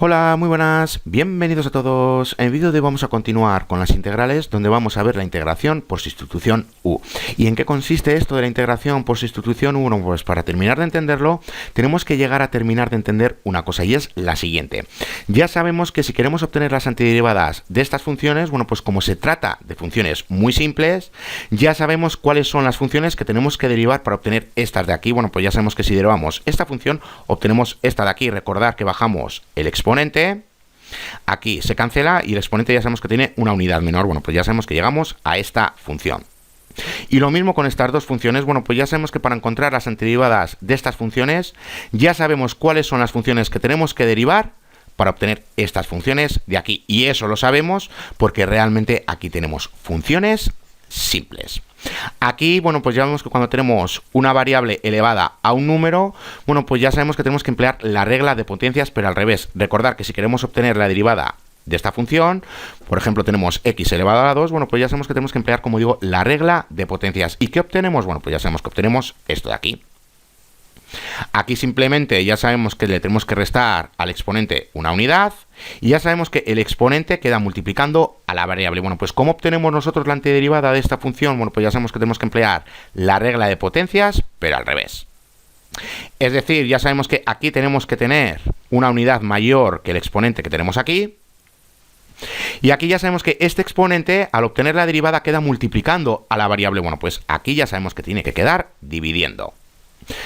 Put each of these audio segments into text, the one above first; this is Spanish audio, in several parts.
Hola, muy buenas, bienvenidos a todos. En el vídeo de hoy vamos a continuar con las integrales, donde vamos a ver la integración por sustitución U. ¿Y en qué consiste esto de la integración por sustitución U? Bueno, pues para terminar de entenderlo, tenemos que llegar a terminar de entender una cosa, y es la siguiente. Ya sabemos que si queremos obtener las antiderivadas de estas funciones, bueno, pues como se trata de funciones muy simples, ya sabemos cuáles son las funciones que tenemos que derivar para obtener estas de aquí. Bueno, pues ya sabemos que si derivamos esta función, obtenemos esta de aquí. Recordad que bajamos el exponente, aquí se cancela y el exponente ya sabemos que tiene una unidad menor. Bueno, pues ya sabemos que llegamos a esta función. Y lo mismo con estas dos funciones. Bueno, pues ya sabemos que para encontrar las antiderivadas de estas funciones, ya sabemos cuáles son las funciones que tenemos que derivar para obtener estas funciones de aquí. Y eso lo sabemos porque realmente aquí tenemos funciones simples. Aquí, bueno, pues ya vemos que cuando tenemos una variable elevada a un número, bueno, pues ya sabemos que tenemos que emplear la regla de potencias, pero al revés. Recordar que si queremos obtener la derivada de esta función, por ejemplo, tenemos x elevado a la 2, bueno, pues ya sabemos que tenemos que emplear, como digo, la regla de potencias. ¿Y qué obtenemos? Bueno, pues ya sabemos que obtenemos esto de aquí. Aquí simplemente ya sabemos que le tenemos que restar al exponente una unidad y ya sabemos que el exponente queda multiplicando a la variable. Bueno, pues ¿cómo obtenemos nosotros la antiderivada de esta función? Bueno, pues ya sabemos que tenemos que emplear la regla de potencias, pero al revés. Es decir, ya sabemos que aquí tenemos que tener una unidad mayor que el exponente que tenemos aquí. Y aquí ya sabemos que este exponente, al obtener la derivada, queda multiplicando a la variable. Bueno, pues aquí ya sabemos que tiene que quedar dividiendo.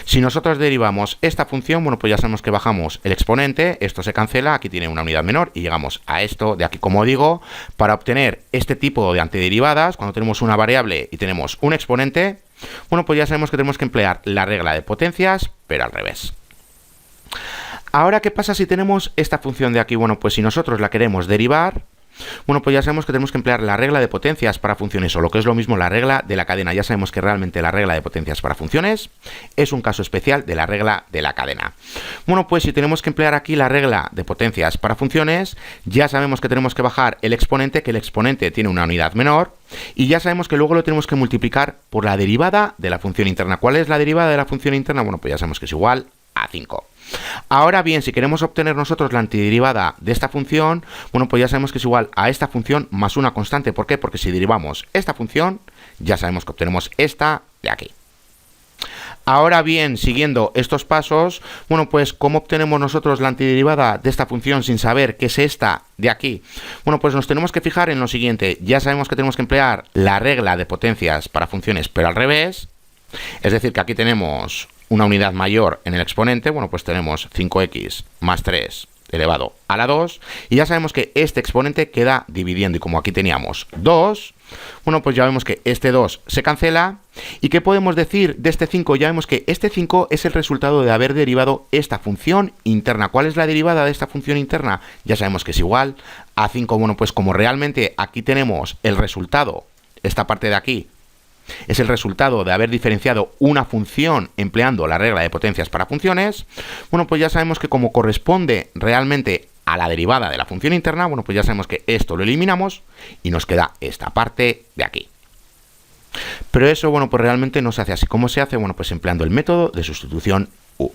Si nosotros derivamos esta función, bueno, pues ya sabemos que bajamos el exponente, esto se cancela, aquí tiene una unidad menor y llegamos a esto de aquí. Como digo, para obtener este tipo de antiderivadas, cuando tenemos una variable y tenemos un exponente, bueno, pues ya sabemos que tenemos que emplear la regla de potencias, pero al revés. Ahora, ¿qué pasa si tenemos esta función de aquí? Bueno, pues si nosotros la queremos derivar, bueno, pues ya sabemos que tenemos que emplear la regla de potencias para funciones, o lo que es lo mismo, la regla de la cadena. Ya sabemos que realmente la regla de potencias para funciones es un caso especial de la regla de la cadena. Bueno, pues si tenemos que emplear aquí la regla de potencias para funciones, ya sabemos que tenemos que bajar el exponente, que el exponente tiene una unidad menor, y ya sabemos que luego lo tenemos que multiplicar por la derivada de la función interna. ¿Cuál es la derivada de la función interna? Bueno, pues ya sabemos que es igual a 5. Ahora bien, si queremos obtener nosotros la antiderivada de esta función, bueno, pues ya sabemos que es igual a esta función más una constante. ¿Por qué? Porque si derivamos esta función, ya sabemos que obtenemos esta de aquí. Ahora bien, siguiendo estos pasos, bueno, pues ¿cómo obtenemos nosotros la antiderivada de esta función sin saber qué es esta de aquí? Bueno, pues nos tenemos que fijar en lo siguiente. Ya sabemos que tenemos que emplear la regla de potencias para funciones, pero al revés. Es decir, que aquí tenemos una unidad mayor en el exponente. Bueno, pues tenemos 5x más 3 elevado a la 2. Y ya sabemos que este exponente queda dividiendo. Y como aquí teníamos 2, bueno, pues ya vemos que este 2 se cancela. ¿Y qué podemos decir de este 5? Ya vemos que este 5 es el resultado de haber derivado esta función interna. ¿Cuál es la derivada de esta función interna? Ya sabemos que es igual a 5. Bueno, pues como realmente aquí tenemos el resultado, esta parte de aquí, es el resultado de haber diferenciado una función empleando la regla de potencias para funciones, bueno, pues ya sabemos que como corresponde realmente a la derivada de la función interna, bueno, pues ya sabemos que esto lo eliminamos y nos queda esta parte de aquí. Pero eso, bueno, pues realmente no se hace así. ¿Cómo se hace? Bueno, pues empleando el método de sustitución U.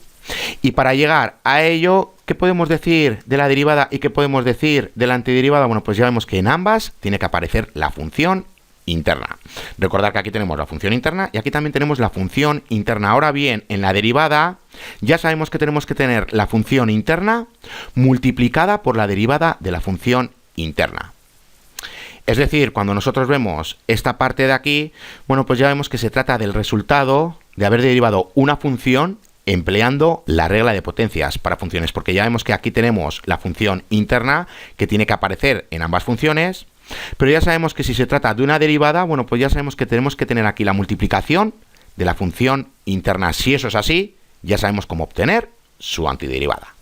Y para llegar a ello, ¿qué podemos decir de la derivada y qué podemos decir de la antiderivada? Bueno, pues ya vemos que en ambas tiene que aparecer la función interna. Recordad que aquí tenemos la función interna y aquí también tenemos la función interna. Ahora bien, en la derivada ya sabemos que tenemos que tener la función interna multiplicada por la derivada de la función interna. Es decir, cuando nosotros vemos esta parte de aquí, bueno, pues ya vemos que se trata del resultado de haber derivado una función empleando la regla de potencias para funciones, porque ya vemos que aquí tenemos la función interna que tiene que aparecer en ambas funciones. Pero ya sabemos que si se trata de una derivada, bueno, pues ya sabemos que tenemos que tener aquí la multiplicación de la función interna. Si eso es así, ya sabemos cómo obtener su antiderivada.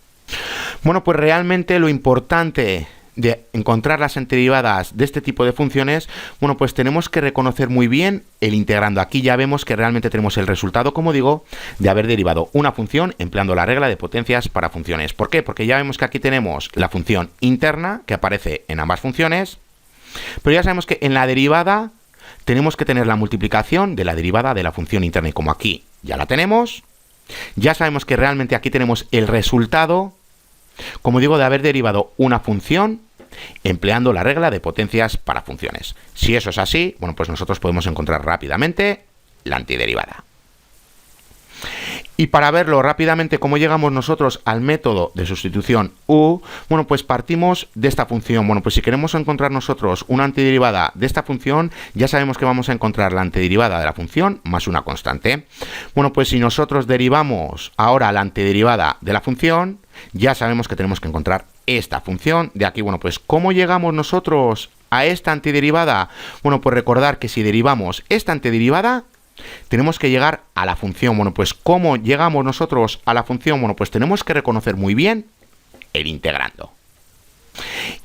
Bueno, pues realmente lo importante de encontrar las antiderivadas de este tipo de funciones, bueno, pues tenemos que reconocer muy bien el integrando. Aquí ya vemos que realmente tenemos el resultado, como digo, de haber derivado una función empleando la regla de potencias para funciones. ¿Por qué? Porque ya vemos que aquí tenemos la función interna que aparece en ambas funciones. Pero ya sabemos que en la derivada tenemos que tener la multiplicación de la derivada de la función interna. Y como aquí ya la tenemos, ya sabemos que realmente aquí tenemos el resultado como digo, de haber derivado una función empleando la regla de potencias para funciones. Si eso es así, bueno, pues nosotros podemos encontrar rápidamente la antiderivada. Y para verlo rápidamente cómo llegamos nosotros al método de sustitución u, bueno, pues partimos de esta función. Bueno, pues si queremos encontrar nosotros una antiderivada de esta función, ya sabemos que vamos a encontrar la antiderivada de la función más una constante. Bueno, pues si nosotros derivamos ahora la antiderivada de la función, ya sabemos que tenemos que encontrar esta función de aquí. Bueno, pues ¿cómo llegamos nosotros a esta antiderivada? Bueno, pues recordar que si derivamos esta antiderivada, tenemos que llegar a la función. Bueno, pues ¿cómo llegamos nosotros a la función? Bueno, pues tenemos que reconocer muy bien el integrando.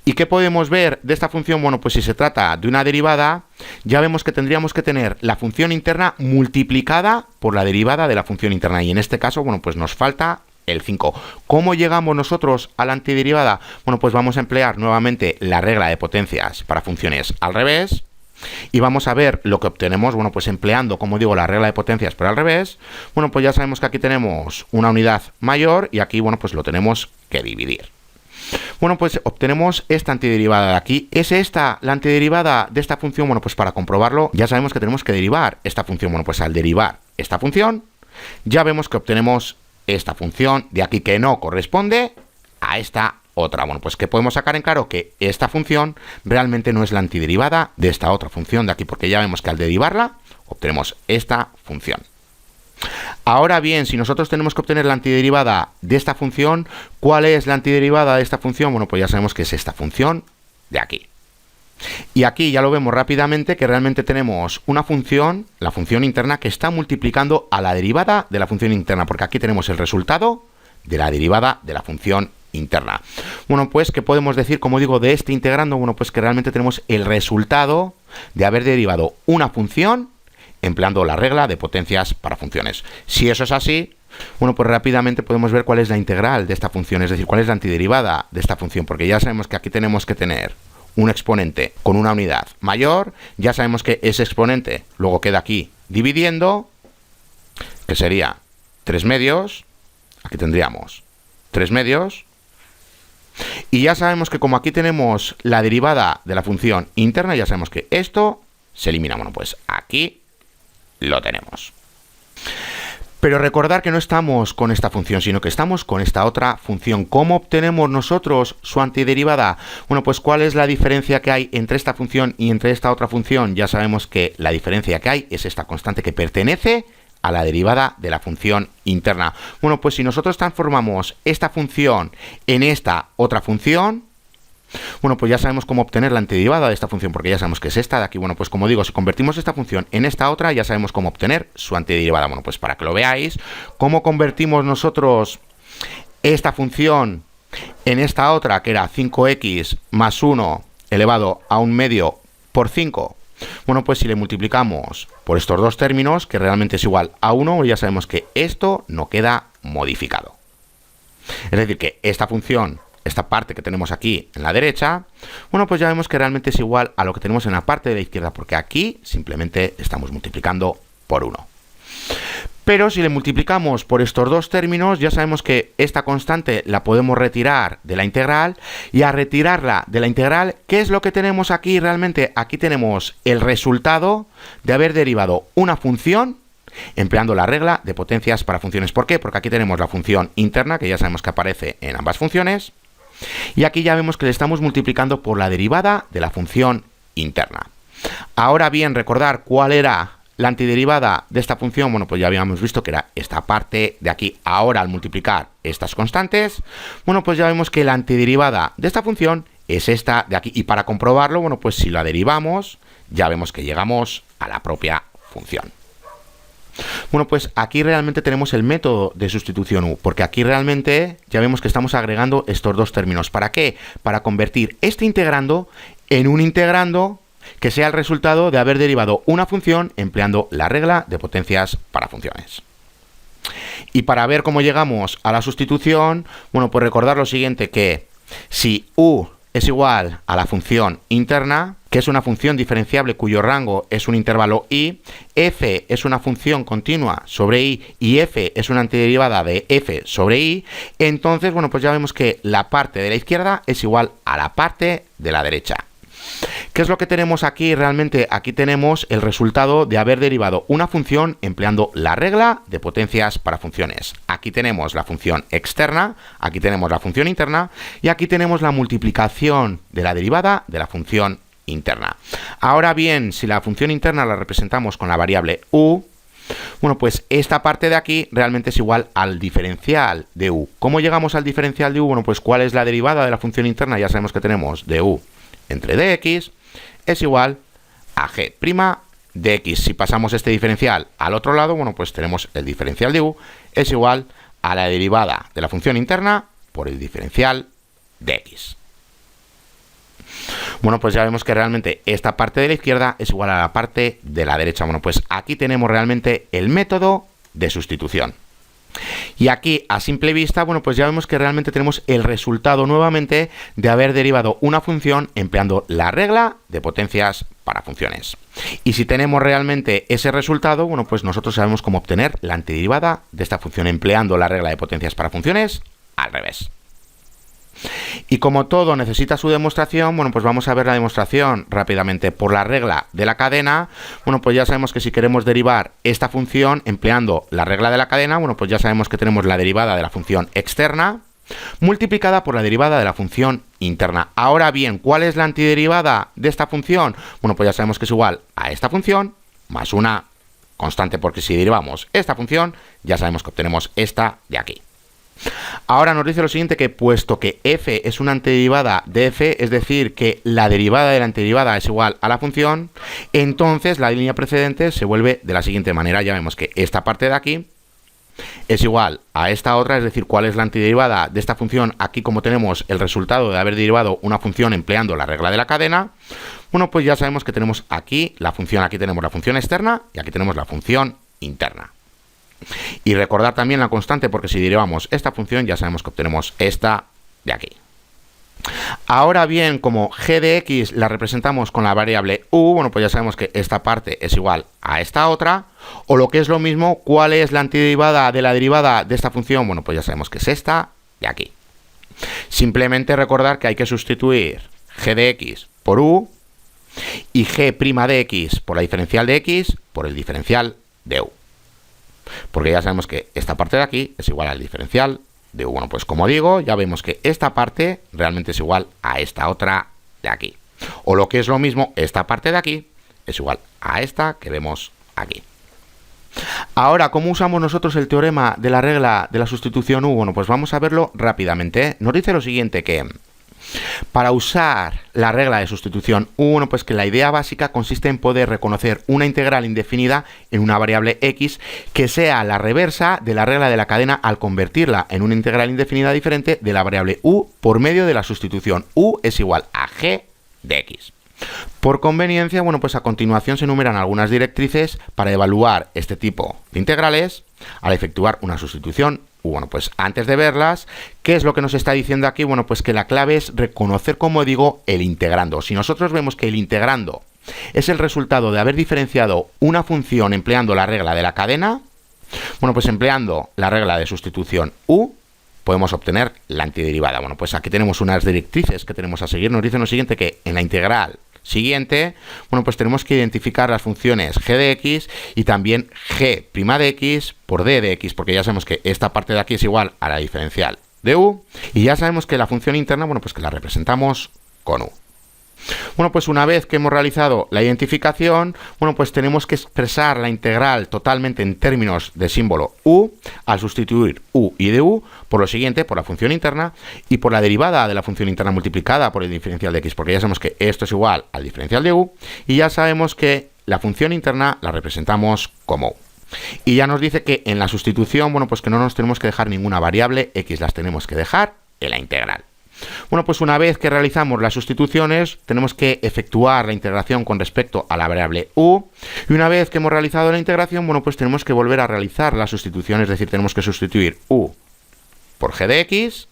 ¿Y qué podemos ver de esta función? Bueno, pues si se trata de una derivada, ya vemos que tendríamos que tener la función interna multiplicada por la derivada de la función interna. Y en este caso, bueno, pues nos falta el 5. ¿Cómo llegamos nosotros a la antiderivada? Bueno, pues vamos a emplear nuevamente la regla de potencias para funciones al revés. Y vamos a ver lo que obtenemos, bueno, pues empleando, como digo, la regla de potencias pero al revés. Bueno, pues ya sabemos que aquí tenemos una unidad mayor y aquí, bueno, pues lo tenemos que dividir. Bueno, pues obtenemos esta antiderivada de aquí. ¿Es esta la antiderivada de esta función? Bueno, pues para comprobarlo ya sabemos que tenemos que derivar esta función. Bueno, pues al derivar esta función ya vemos que obtenemos esta función de aquí que no corresponde a esta otra. Bueno, pues que podemos sacar en claro que esta función realmente no es la antiderivada de esta otra función de aquí, porque ya vemos que al derivarla obtenemos esta función. Ahora bien, si nosotros tenemos que obtener la antiderivada de esta función, ¿cuál es la antiderivada de esta función? Bueno, pues ya sabemos que es esta función de aquí. Y aquí ya lo vemos rápidamente que realmente tenemos una función, la función interna, que está multiplicando a la derivada de la función interna, porque aquí tenemos el resultado de la derivada de la función interna. Bueno, pues, ¿qué podemos decir, como digo, de este integrando? Bueno, pues que realmente tenemos el resultado de haber derivado una función empleando la regla de potencias para funciones. Si eso es así, bueno, pues rápidamente podemos ver cuál es la integral de esta función, es decir, cuál es la antiderivada de esta función, porque ya sabemos que aquí tenemos que tener un exponente con una unidad mayor, ya sabemos que ese exponente luego queda aquí dividiendo, que sería 3 medios, aquí tendríamos 3 medios, y ya sabemos que como aquí tenemos la derivada de la función interna, ya sabemos que esto se elimina. Bueno, pues aquí lo tenemos. Pero recordar que no estamos con esta función, sino que estamos con esta otra función. ¿Cómo obtenemos nosotros su antiderivada? Bueno, pues ¿cuál es la diferencia que hay entre esta función y entre esta otra función? Ya sabemos que la diferencia que hay es esta constante que pertenece a la derivada de la función interna. Bueno, pues si nosotros transformamos esta función en esta otra función, bueno, pues ya sabemos cómo obtener la antiderivada de esta función, porque ya sabemos que es esta de aquí. Bueno, pues como digo, si convertimos esta función en esta otra, ya sabemos cómo obtener su antiderivada. Bueno, pues para que lo veáis, ¿cómo convertimos nosotros esta función en esta otra, que era 5x más 1 elevado a 1 medio por 5? Bueno, pues si le multiplicamos por estos dos términos, que realmente es igual a 1, ya sabemos que esto no queda modificado. Es decir, que esta función, esta parte que tenemos aquí en la derecha, bueno, pues ya vemos que realmente es igual a lo que tenemos en la parte de la izquierda, porque aquí simplemente estamos multiplicando por 1. Pero si le multiplicamos por estos dos términos, ya sabemos que esta constante la podemos retirar de la integral, y a retirarla de la integral, ¿qué es lo que tenemos aquí realmente? Aquí tenemos el resultado de haber derivado una función empleando la regla de potencias para funciones. ¿Por qué? Porque aquí tenemos la función interna, que ya sabemos que aparece en ambas funciones, y aquí ya vemos que le estamos multiplicando por la derivada de la función interna. Ahora bien, recordar cuál era la antiderivada de esta función. Bueno, pues ya habíamos visto que era esta parte de aquí. Ahora, al multiplicar estas constantes, bueno, pues ya vemos que la antiderivada de esta función es esta de aquí. Y para comprobarlo, bueno, pues si la derivamos, ya vemos que llegamos a la propia función. Bueno, pues aquí realmente tenemos el método de sustitución U, porque aquí realmente ya vemos que estamos agregando estos dos términos. ¿Para qué? Para convertir este integrando en un integrando que sea el resultado de haber derivado una función empleando la regla de potencias para funciones. Y para ver cómo llegamos a la sustitución, bueno, pues recordar lo siguiente, que si U es igual a la función interna, que es una función diferenciable cuyo rango es un intervalo i, f es una función continua sobre i y f es una antiderivada de f sobre i, entonces, bueno, pues ya vemos que la parte de la izquierda es igual a la parte de la derecha. ¿Qué es lo que tenemos aquí? Realmente aquí tenemos el resultado de haber derivado una función empleando la regla de potencias para funciones. Aquí tenemos la función externa, aquí tenemos la función interna y aquí tenemos la multiplicación de la derivada de la función interna. Ahora bien, si la función interna la representamos con la variable u, bueno, pues esta parte de aquí realmente es igual al diferencial de u. ¿Cómo llegamos al diferencial de u? Bueno, pues ¿cuál es la derivada de la función interna? Ya sabemos que tenemos de u entre dx es igual a g' de x. Si pasamos este diferencial al otro lado, bueno, pues tenemos el diferencial de u es igual a la derivada de la función interna por el diferencial de x. Bueno, pues ya vemos que realmente esta parte de la izquierda es igual a la parte de la derecha. Bueno, pues aquí tenemos realmente el método de sustitución. Y aquí, a simple vista, bueno, pues ya vemos que realmente tenemos el resultado nuevamente de haber derivado una función empleando la regla de potencias para funciones. Y si tenemos realmente ese resultado, bueno, pues nosotros sabemos cómo obtener la antiderivada de esta función empleando la regla de potencias para funciones al revés. Y como todo necesita su demostración, bueno, pues vamos a ver la demostración rápidamente. Por la regla de la cadena, bueno, pues ya sabemos que si queremos derivar esta función empleando la regla de la cadena, bueno, pues ya sabemos que tenemos la derivada de la función externa multiplicada por la derivada de la función interna. Ahora bien, ¿cuál es la antiderivada de esta función? Bueno, pues ya sabemos que es igual a esta función más una constante, porque si derivamos esta función, ya sabemos que obtenemos esta de aquí. Ahora nos dice lo siguiente, que puesto que f es una antiderivada de f, es decir, que la derivada de la antiderivada es igual a la función, entonces la línea precedente se vuelve de la siguiente manera. Ya vemos que esta parte de aquí es igual a esta otra, es decir, ¿cuál es la antiderivada de esta función? Aquí, como tenemos el resultado de haber derivado una función empleando la regla de la cadena, bueno, pues ya sabemos que tenemos aquí la función, aquí tenemos la función externa y aquí tenemos la función interna. Y recordar también la constante, porque si derivamos esta función ya sabemos que obtenemos esta de aquí. Ahora bien, como g de x la representamos con la variable u, bueno, pues ya sabemos que esta parte es igual a esta otra, o lo que es lo mismo, ¿cuál es la antiderivada de la derivada de esta función? Bueno, pues ya sabemos que es esta de aquí. Simplemente recordar que hay que sustituir g de x por u y g' de x por la diferencial de x por el diferencial de u. Porque ya sabemos que esta parte de aquí es igual al diferencial de u. Bueno, pues como digo, ya vemos que esta parte realmente es igual a esta otra de aquí. O lo que es lo mismo, esta parte de aquí es igual a esta que vemos aquí. Ahora, ¿cómo usamos nosotros el teorema de la regla de la sustitución u? Bueno, pues vamos a verlo rápidamente. Nos dice lo siguiente, que para usar la regla de sustitución u, bueno, pues que la idea básica consiste en poder reconocer una integral indefinida en una variable x que sea la reversa de la regla de la cadena al convertirla en una integral indefinida diferente de la variable u por medio de la sustitución u es igual a g de x. Por conveniencia, bueno, pues a continuación se enumeran algunas directrices para evaluar este tipo de integrales al efectuar una sustitución. Bueno, pues antes de verlas, ¿qué es lo que nos está diciendo aquí? Bueno, pues que la clave es reconocer, como digo, el integrando. Si nosotros vemos que el integrando es el resultado de haber diferenciado una función empleando la regla de la cadena, bueno, pues empleando la regla de sustitución u, podemos obtener la antiderivada. Bueno, pues aquí tenemos unas directrices que tenemos a seguir. Nos dicen lo siguiente, que en la integral siguiente, bueno, pues tenemos que identificar las funciones g de x y también g' de x por d de x, porque ya sabemos que esta parte de aquí es igual a la diferencial de u, y ya sabemos que la función interna, bueno, pues que la representamos con u. Bueno, pues una vez que hemos realizado la identificación, bueno, pues tenemos que expresar la integral totalmente en términos de símbolo u, al sustituir u y de u por lo siguiente, por la función interna y por la derivada de la función interna multiplicada por el diferencial de x, porque ya sabemos que esto es igual al diferencial de u, y ya sabemos que la función interna la representamos como u. Y ya nos dice que en la sustitución, bueno, pues que no nos tenemos que dejar ninguna variable x, las tenemos que dejar en la integral. Bueno, pues una vez que realizamos las sustituciones, tenemos que efectuar la integración con respecto a la variable u, y una vez que hemos realizado la integración, bueno, pues tenemos que volver a realizar la sustitución, es decir, tenemos que sustituir u por g de x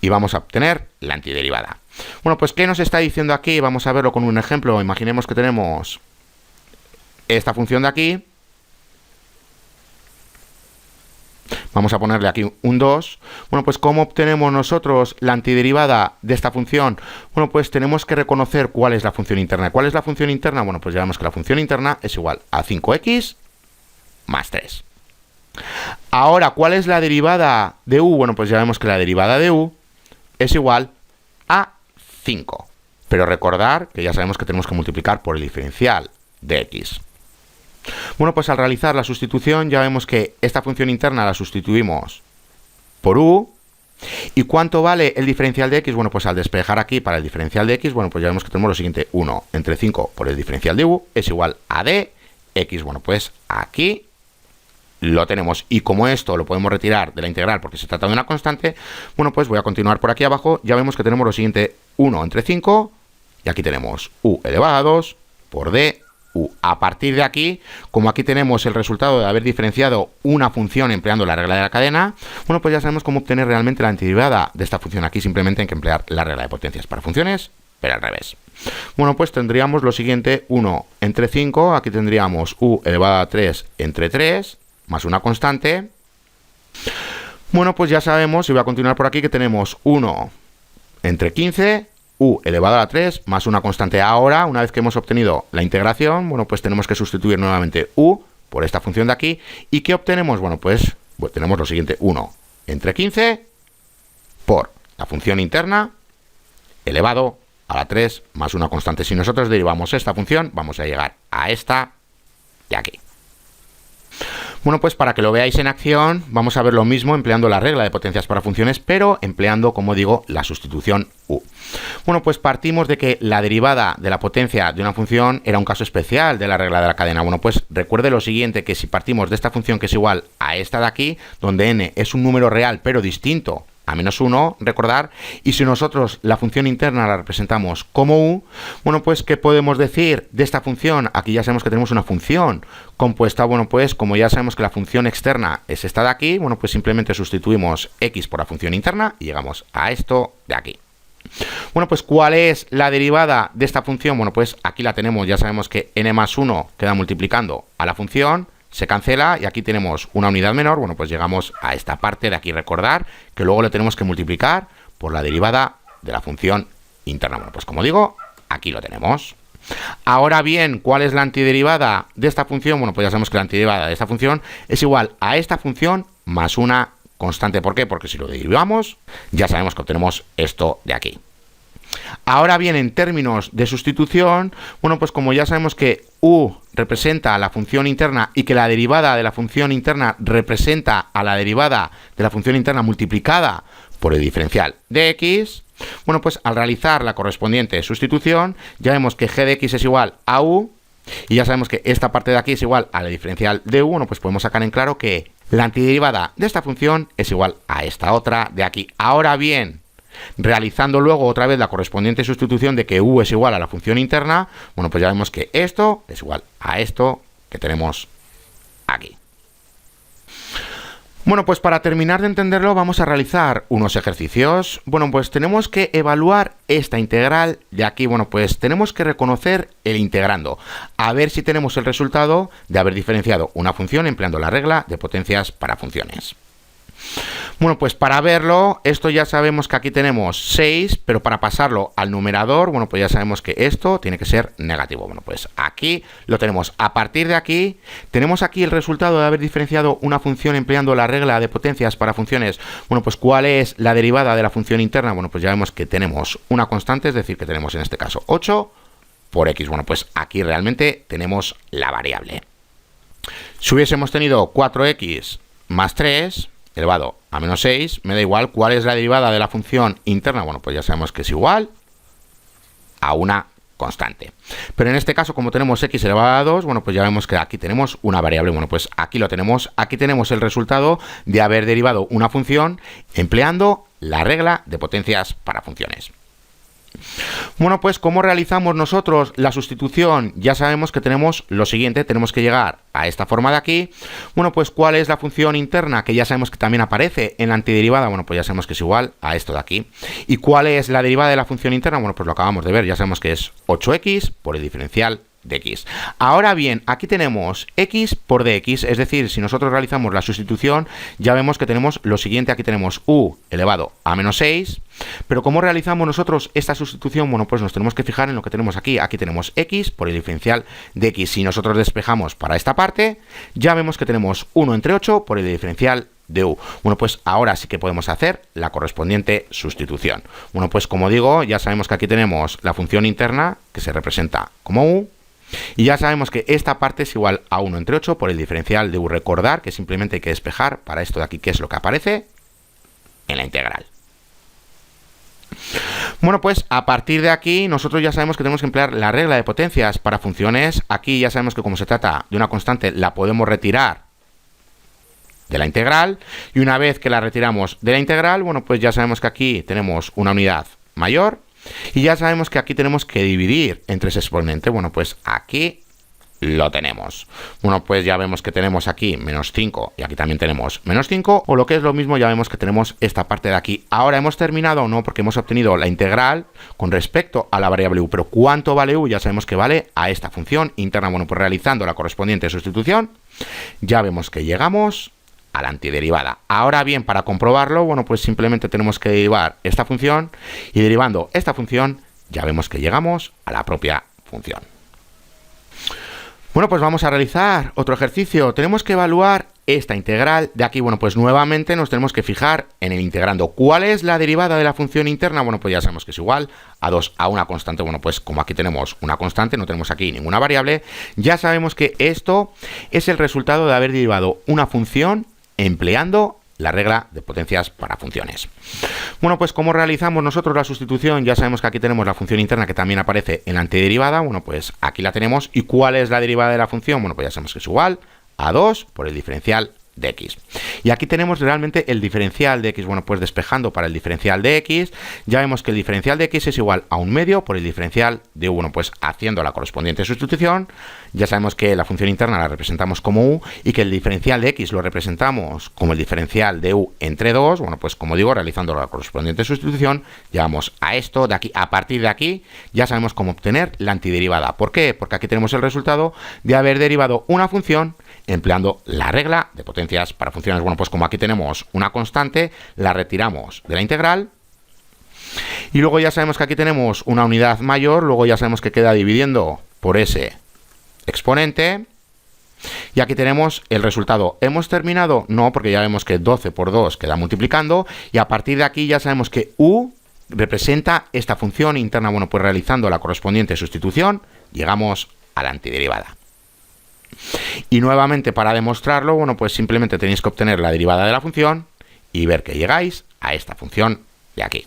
y vamos a obtener la antiderivada. Bueno, pues ¿qué nos está diciendo aquí? Vamos a verlo con un ejemplo. Imaginemos que tenemos esta función de aquí. Vamos a ponerle aquí un 2. Bueno, pues ¿cómo obtenemos nosotros la antiderivada de esta función? Bueno, pues tenemos que reconocer cuál es la función interna. ¿Cuál es la función interna? Bueno, pues ya vemos que la función interna es igual a 5x más 3. Ahora, ¿cuál es la derivada de u? Bueno, pues ya vemos que la derivada de u es igual a 5. Pero recordar que ya sabemos que tenemos que multiplicar por el diferencial de x. Bueno, pues al realizar la sustitución ya vemos que esta función interna la sustituimos por u. ¿Y cuánto vale el diferencial de x? Bueno, pues al despejar aquí para el diferencial de x, bueno, pues ya vemos que tenemos lo siguiente. 1 entre 5 por el diferencial de u es igual a d x. Bueno, pues aquí lo tenemos. Y como esto lo podemos retirar de la integral porque se trata de una constante, bueno, pues voy a continuar por aquí abajo. Ya vemos que tenemos lo siguiente. 1 entre 5 y aquí tenemos u elevado a 2 por d u. A partir de aquí, como aquí tenemos el resultado de haber diferenciado una función empleando la regla de la cadena, bueno, pues ya sabemos cómo obtener realmente la antiderivada de esta función. Aquí simplemente hay que emplear la regla de potencias para funciones, pero al revés. Bueno, pues tendríamos lo siguiente. 1 entre 5, aquí tendríamos u elevado a 3 entre 3, más una constante. Bueno, pues ya sabemos, y voy a continuar por aquí, que tenemos 1 entre 15, u elevado a 3 más una constante. Ahora, una vez que hemos obtenido la integración, bueno, pues tenemos que sustituir nuevamente u por esta función de aquí. ¿Y qué obtenemos? Bueno, pues tenemos lo siguiente. 1 entre 15 por la función interna elevado a la 3 más una constante. Si nosotros derivamos esta función, vamos a llegar a esta de aquí. Bueno, pues para que lo veáis en acción, vamos a ver lo mismo empleando la regla de potencias para funciones, pero empleando, como digo, la sustitución u. Bueno, pues partimos de que la derivada de la potencia de una función era un caso especial de la regla de la cadena. Bueno, pues recuerde lo siguiente, que si partimos de esta función que es igual a esta de aquí, donde n es un número real pero distinto a menos 1, recordar, y si nosotros la función interna la representamos como u, bueno, pues ¿qué podemos decir de esta función? Aquí ya sabemos que tenemos una función compuesta. Bueno, pues como ya sabemos que la función externa es esta de aquí, bueno, pues simplemente sustituimos x por la función interna y llegamos a esto de aquí. Bueno, pues ¿cuál es la derivada de esta función? Bueno, pues aquí la tenemos. Ya sabemos que n más 1 queda multiplicando a la función, se cancela y aquí tenemos una unidad menor. Bueno, pues llegamos a esta parte de aquí. Recordar que luego le tenemos que multiplicar por la derivada de la función interna. Bueno, pues como digo, aquí lo tenemos. Ahora bien, ¿cuál es la antiderivada de esta función? Bueno, pues ya sabemos que la antiderivada de esta función es igual a esta función más una constante. ¿Por qué? Porque si lo derivamos, ya sabemos que obtenemos esto de aquí. Ahora bien, en términos de sustitución, bueno, pues como ya sabemos que u representa a la función interna y que la derivada de la función interna representa a la derivada de la función interna multiplicada por el diferencial de x, bueno, pues al realizar la correspondiente sustitución, ya vemos que g de x es igual a u, y ya sabemos que esta parte de aquí es igual a la diferencial de u. Bueno, pues podemos sacar en claro que la antiderivada de esta función es igual a esta otra de aquí. Ahora bien, realizando luego otra vez la correspondiente sustitución de que u es igual a la función interna, bueno, pues ya vemos que esto es igual a esto que tenemos aquí. Bueno, pues para terminar de entenderlo vamos a realizar unos ejercicios. Bueno, pues tenemos que evaluar esta integral de aquí. Bueno, pues tenemos que reconocer el integrando, a ver si tenemos el resultado de haber diferenciado una función empleando la regla de potencias para funciones. Bueno, pues para verlo, esto ya sabemos que aquí tenemos 6, pero para pasarlo al numerador, bueno, pues ya sabemos que esto tiene que ser negativo. Bueno, pues aquí lo tenemos. A partir de aquí, tenemos aquí el resultado de haber diferenciado una función empleando la regla de potencias para funciones. Bueno, pues ¿cuál es la derivada de la función interna? Bueno, pues ya vemos que tenemos una constante, es decir, que tenemos en este caso 8 por x. Bueno, pues aquí realmente tenemos la variable. Si hubiésemos tenido 4x más 3... elevado a menos 6, me da igual cuál es la derivada de la función interna. Bueno, pues ya sabemos que es igual a una constante. Pero en este caso, como tenemos x elevado a 2, bueno, pues ya vemos que aquí tenemos una variable. Bueno, pues aquí lo tenemos. Aquí tenemos el resultado de haber derivado una función empleando la regla de potencias para funciones. Bueno, pues ¿cómo realizamos nosotros la sustitución? Ya sabemos que tenemos lo siguiente, tenemos que llegar a esta forma de aquí. Bueno, pues ¿cuál es la función interna? Que ya sabemos que también aparece en la antiderivada. Bueno, pues ya sabemos que es igual a esto de aquí. ¿Y cuál es la derivada de la función interna? Bueno, pues lo acabamos de ver, ya sabemos que es 8x por el diferencial de x. Ahora bien, aquí tenemos x por dx, es decir, si nosotros realizamos la sustitución, ya vemos que tenemos lo siguiente, aquí tenemos u elevado a menos 6, pero ¿cómo realizamos nosotros esta sustitución? Bueno, pues nos tenemos que fijar en lo que tenemos aquí. Aquí tenemos x por el diferencial de x. Si nosotros despejamos para esta parte, ya vemos que tenemos 1 entre 8 por el diferencial de u. Bueno, pues ahora sí que podemos hacer la correspondiente sustitución. Bueno, pues como digo, ya sabemos que aquí tenemos la función interna que se representa como u. Y ya sabemos que esta parte es igual a 1 entre 8 por el diferencial de u. Recordar que simplemente hay que despejar para esto de aquí, que es lo que aparece en la integral. Bueno, pues a partir de aquí nosotros ya sabemos que tenemos que emplear la regla de potencias para funciones. Aquí ya sabemos que como se trata de una constante, la podemos retirar de la integral. Y una vez que la retiramos de la integral, bueno, pues ya sabemos que aquí tenemos una unidad mayor. Y ya sabemos que aquí tenemos que dividir entre ese exponente. Bueno, pues aquí lo tenemos. Bueno, pues ya vemos que tenemos aquí menos 5 y aquí también tenemos menos 5. O lo que es lo mismo, ya vemos que tenemos esta parte de aquí. Ahora hemos terminado o no, porque hemos obtenido la integral con respecto a la variable u. Pero ¿cuánto vale u? Ya sabemos que vale a esta función interna. Bueno, pues realizando la correspondiente sustitución, ya vemos que llegamos a la antiderivada. Ahora bien, para comprobarlo, bueno, pues simplemente tenemos que derivar esta función y derivando esta función ya vemos que llegamos a la propia función. Bueno, pues vamos a realizar otro ejercicio. Tenemos que evaluar esta integral de aquí. Bueno, pues nuevamente nos tenemos que fijar en el integrando. ¿Cuál es la derivada de la función interna? Bueno, pues ya sabemos que es igual a 2 a una constante. Bueno, pues como aquí tenemos una constante, no tenemos aquí ninguna variable, ya sabemos que esto es el resultado de haber derivado una función empleando la regla de potencias para funciones. Bueno, pues ¿cómo realizamos nosotros la sustitución? Ya sabemos que aquí tenemos la función interna que también aparece en la antiderivada. Bueno, pues aquí la tenemos. ¿Y cuál es la derivada de la función? Bueno, pues ya sabemos que es igual a 2 por el diferencial de x. Y aquí tenemos realmente el diferencial de x. Bueno, pues despejando para el diferencial de x, ya vemos que el diferencial de x es igual a 1 medio por el diferencial de u. Bueno, pues haciendo la correspondiente sustitución, ya sabemos que la función interna la representamos como u y que el diferencial de x lo representamos como el diferencial de u entre 2. Bueno, pues como digo, realizando la correspondiente sustitución, llegamos a esto de aquí. A partir de aquí, ya sabemos cómo obtener la antiderivada. ¿Por qué? Porque aquí tenemos el resultado de haber derivado una función empleando la regla de potencias para funciones. Bueno, pues como aquí tenemos una constante, la retiramos de la integral. Y luego ya sabemos que aquí tenemos una unidad mayor, luego ya sabemos que queda dividiendo por ese exponente. Y aquí tenemos el resultado. ¿Hemos terminado? No, porque ya vemos que 12 por 2 queda multiplicando. Y a partir de aquí ya sabemos que u representa esta función interna. Bueno, pues realizando la correspondiente sustitución, llegamos a la antiderivada. Y nuevamente para demostrarlo, bueno, pues simplemente tenéis que obtener la derivada de la función y ver que llegáis a esta función de aquí.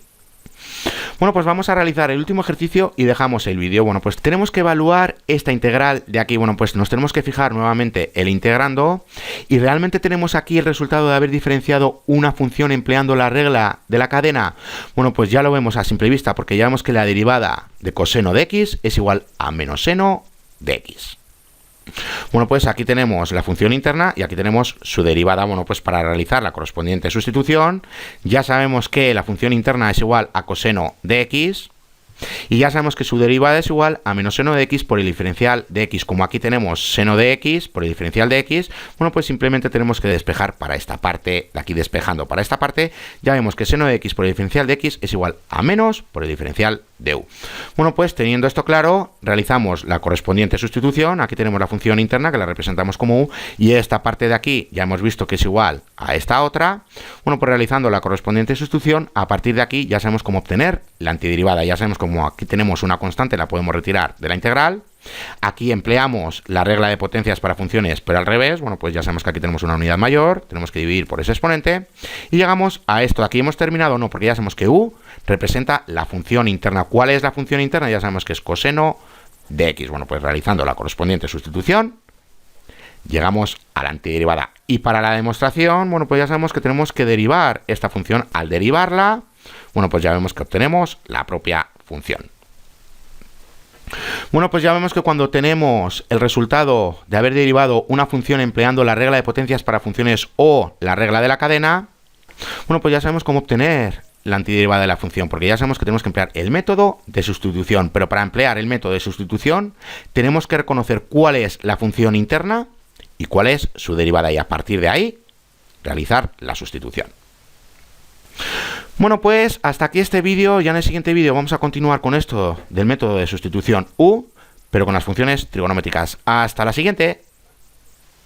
Bueno, pues vamos a realizar el último ejercicio y dejamos el vídeo. Bueno, pues tenemos que evaluar esta integral de aquí. Bueno, pues nos tenemos que fijar nuevamente el integrando y realmente tenemos aquí el resultado de haber diferenciado una función empleando la regla de la cadena. Bueno, pues ya lo vemos a simple vista porque ya vemos que la derivada de coseno de x es igual a menos seno de x. Bueno, pues aquí tenemos la función interna y aquí tenemos su derivada. Bueno, pues para realizar la correspondiente sustitución, ya sabemos que la función interna es igual a coseno de x. Y ya sabemos que su derivada es igual a menos seno de x por el diferencial de x. Como aquí tenemos seno de x por el diferencial de x, bueno, pues simplemente tenemos que despejar para esta parte, de aquí despejando para esta parte, ya vemos que seno de x por el diferencial de x es igual a menos por el diferencial de u. Bueno, pues teniendo esto claro, realizamos la correspondiente sustitución. Aquí tenemos la función interna que la representamos como u y esta parte de aquí ya hemos visto que es igual a esta otra. Bueno, pues realizando la correspondiente sustitución, a partir de aquí ya sabemos cómo obtener la antiderivada. Ya sabemos como aquí tenemos una constante, la podemos retirar de la integral. Aquí empleamos la regla de potencias para funciones, pero al revés. Bueno, pues ya sabemos que aquí tenemos una unidad mayor, tenemos que dividir por ese exponente y llegamos a esto. De aquí hemos terminado, no, porque ya sabemos que u representa la función interna. ¿Cuál es la función interna? Ya sabemos que es coseno de x. Bueno, pues realizando la correspondiente sustitución, llegamos a la antiderivada. Y para la demostración, bueno, pues ya sabemos que tenemos que derivar esta función. Al derivarla, Bueno, pues ya vemos que obtenemos la propia función. Bueno, pues ya vemos que cuando tenemos el resultado de haber derivado una función empleando la regla de potencias para funciones o la regla de la cadena, bueno, pues ya sabemos cómo obtener la antiderivada de la función, porque ya sabemos que tenemos que emplear el método de sustitución, pero para emplear el método de sustitución tenemos que reconocer cuál es la función interna y cuál es su derivada, y a partir de ahí realizar la sustitución. Bueno, pues hasta aquí este vídeo. Ya en el siguiente vídeo vamos a continuar con esto del método de sustitución U, pero con las funciones trigonométricas. Hasta la siguiente.